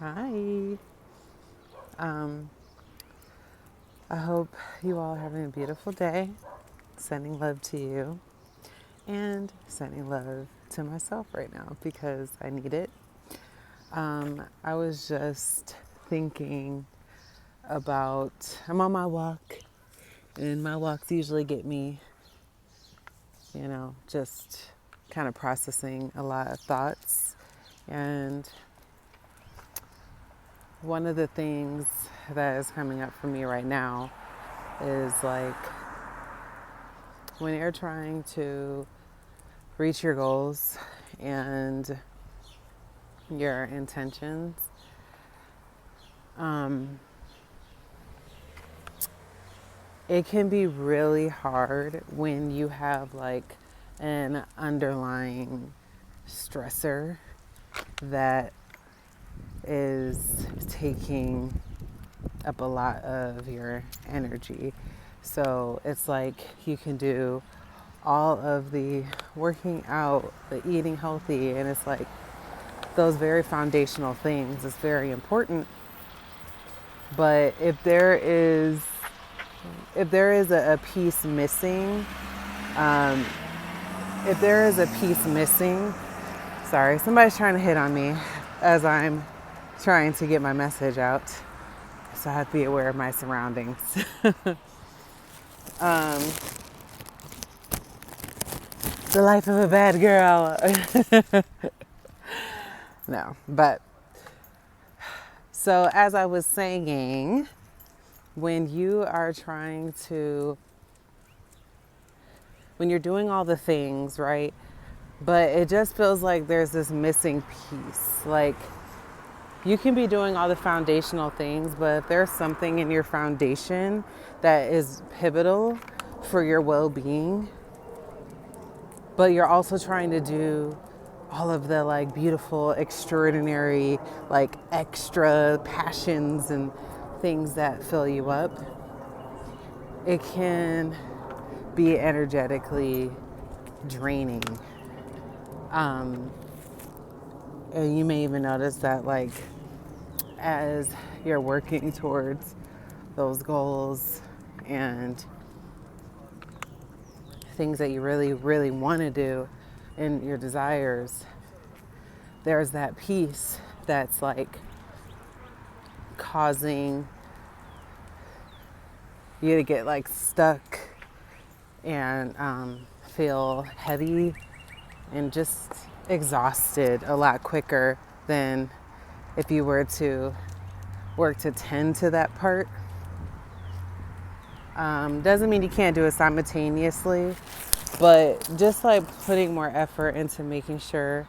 Hi. Um, I hope you all are having a beautiful day. Sending love to you and sending love to myself right now because I need it. I was just thinking about, I'm on my walk, and my walks usually get me, just kind of processing a lot of thoughts. And one of the things that is coming up for me right now is like when you're trying to reach your goals and your intentions, it can be really hard when you have like an underlying stressor that is taking up a lot of your energy. So it's like you can do all of the working out, the eating healthy, and it's like those very foundational things is very important. But if there is a piece missing, um, if there is a piece missing, sorry, somebody's trying to hit on me as I'm trying to get my message out. So I have to be aware of my surroundings. um, the life of a bad girl. No, but so as I was saying, when you are when you're doing all the things, right? But it just feels like there's this missing piece. Like you can be doing all the foundational things, but if there's something in your foundation that is pivotal for your well-being, but you're also trying to do all of the like beautiful, extraordinary, like extra passions and things that fill you up, it can be energetically draining. Um, and you may even notice that like as you're working towards those goals and things that you really, really want to do and your desires, there's that piece that's like causing you to get like stuck and feel heavy and just exhausted a lot quicker than if you were to work to tend to that part. Doesn't mean you can't do it simultaneously, but just like putting more effort into making sure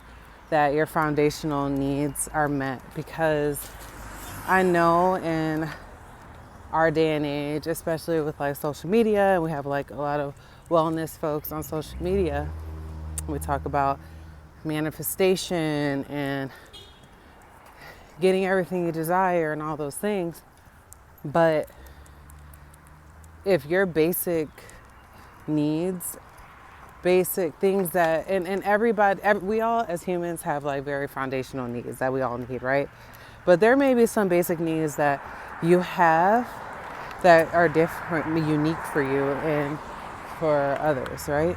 that your foundational needs are met, because I know in our day and age, especially with like social media, and we have like a lot of wellness folks on social media, we talk about manifestation and getting everything you desire and all those things. But if your basic needs, basic things that, and we all as humans have like very foundational needs that we all need, right? But there may be some basic needs that you have that are different, unique for you and for others, right?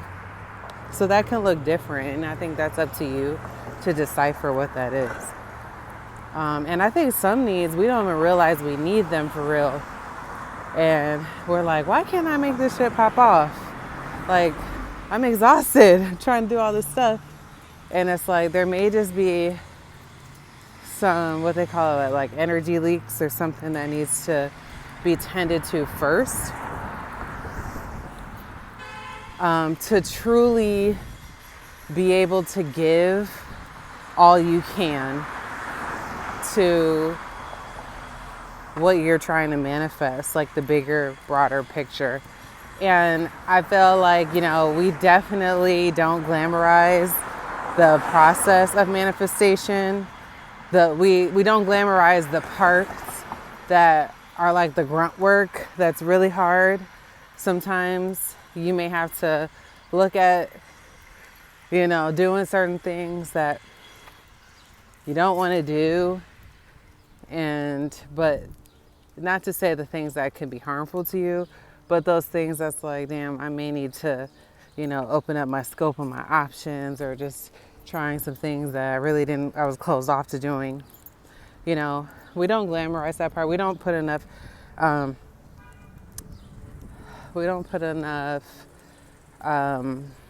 So that can look different, and I think that's up to you to decipher what that is. And I think some needs, we don't even realize we need them for real. And we're like, why can't I make this shit pop off? Like, I'm exhausted trying to do all this stuff. And it's like, there may just be some, what they call it, like energy leaks or something that needs to be tended to first. To truly be able to give all you can to what you're trying to manifest, like the bigger, broader picture. And I feel like, we definitely don't glamorize the process of manifestation. We don't glamorize the parts that are like the grunt work that's really hard. Sometimes you may have to look at, doing certain things that you don't want to do But not to say the things that can be harmful to you, but those things that's like, damn, I may need to, open up my scope of my options, or just trying some things that I was closed off to doing. We don't glamorize that part. Um, we don't put enough,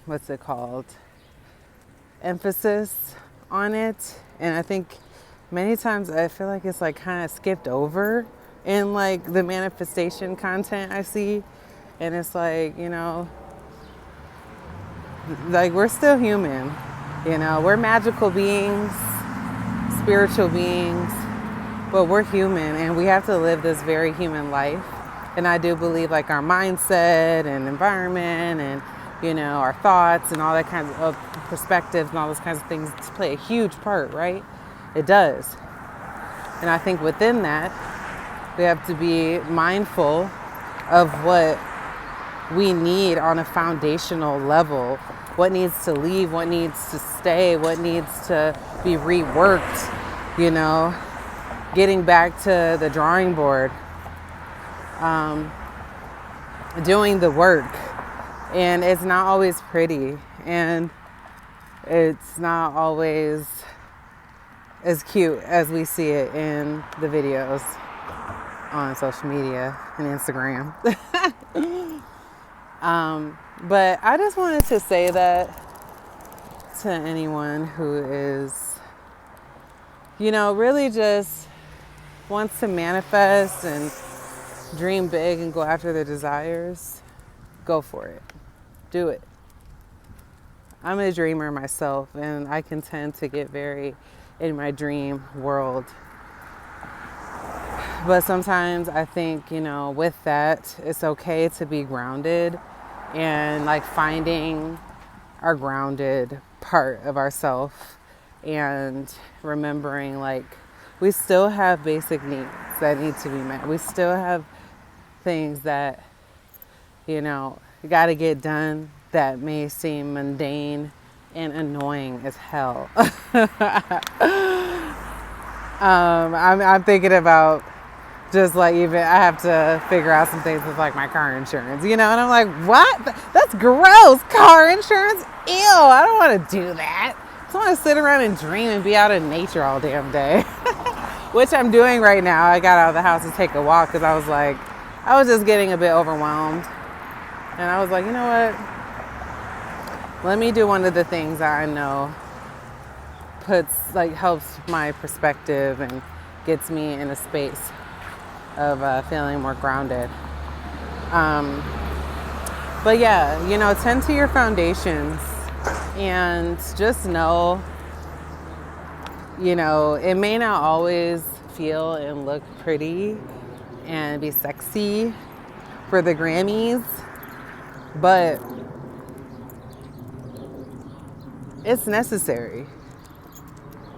what's it called, emphasis on it. And I think many times I feel like it's like kind of skipped over in like the manifestation content I see. And it's like, like we're still human, we're magical beings, spiritual beings, but we're human and we have to live this very human life. And I do believe like our mindset and environment and, our thoughts and all that kind of perspectives and all those kinds of things play a huge part, right? It does. And I think within that, we have to be mindful of what we need on a foundational level, what needs to leave, what needs to stay, what needs to be reworked, getting back to the drawing board, doing the work. And it's not always pretty, and it's not always as cute as we see it in the videos on social media and Instagram. But I just wanted to say that to anyone who is, really just wants to manifest and dream big and go after their desires, go for it. Do it. I'm a dreamer myself, and I can tend to get very in my dream world. But sometimes I think, with that, it's okay to be grounded and like finding our grounded part of ourselves and remembering like we still have basic needs that need to be met. We still have things that, got to get done that may seem mundane and annoying as hell. I'm thinking about just like even I have to figure out some things with like my car insurance, and I'm like, what? That's gross. Car insurance? Ew, I don't want to do that. I just want to sit around and dream and be out in nature all damn day, which I'm doing right now. I got out of the house to take a walk because I was just getting a bit overwhelmed. And I was like, you know what? Let me do one of the things that I know helps my perspective and gets me in a space of feeling more grounded. But yeah, tend to your foundations and just know, it may not always feel and look pretty and be sexy for the Grammys, but it's necessary.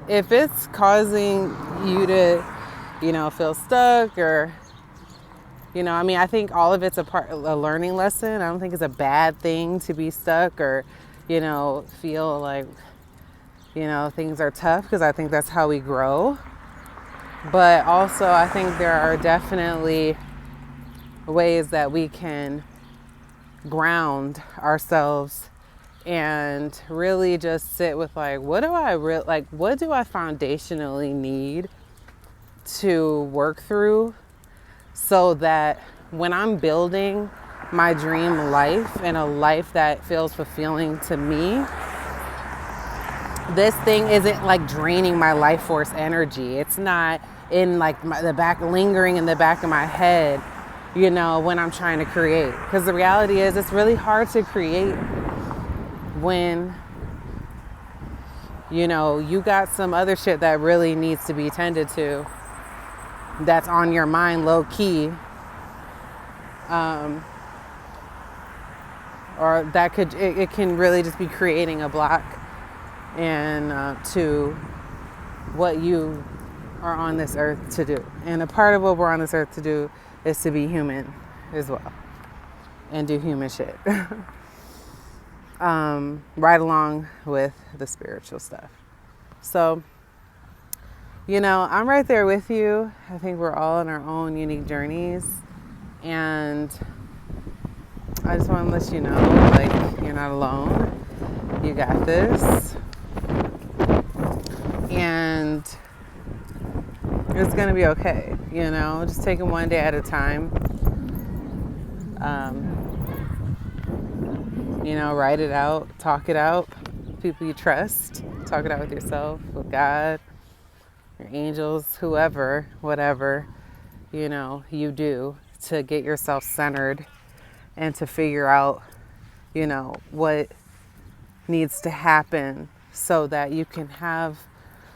If it's causing you to, feel stuck or, I think all of it's a learning lesson. I don't think it's a bad thing to be stuck or, feel like, things are tough, because I think that's how we grow. But also I think there are definitely ways that we can ground ourselves and really just sit with like, what do I foundationally need to work through so that when I'm building my dream life and a life that feels fulfilling to me, this thing isn't like draining my life force energy. It's not in like lingering in the back of my head, when I'm trying to create. Because the reality is it's really hard to create when, you got some other shit that really needs to be tended to that's on your mind low key. Or that it can really just be creating a block and to what you are on this earth to do. And a part of what we're on this earth to do is to be human as well and do human shit. Right along with the spiritual stuff. So I'm right there with you. I think we're all on our own unique journeys. And I just want to let you know, like, you're not alone. You got this. And it's going to be okay. Just take it one day at a time. Write it out, talk it out. People you trust, talk it out with yourself, with God, your angels, whoever, whatever, you do to get yourself centered and to figure out, what needs to happen so that you can have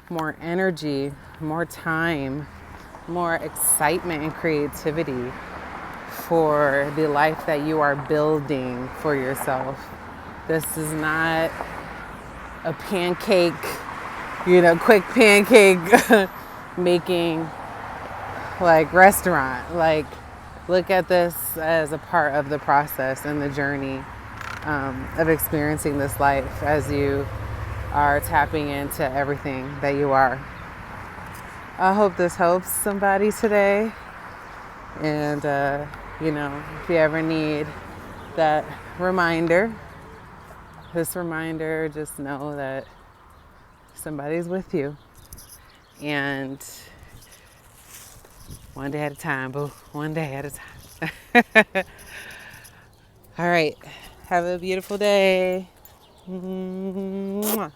more energy, more time, more excitement and creativity for the life that you are building for yourself. This is not a pancake, quick pancake making like restaurant. Like, look at this as a part of the process and the journey of experiencing this life as you are tapping into everything that you are. I hope this helps somebody today. And, if you ever need that reminder, just know that somebody's with you. And one day at a time, boo. One day at a time. All right. Have a beautiful day. Mwah.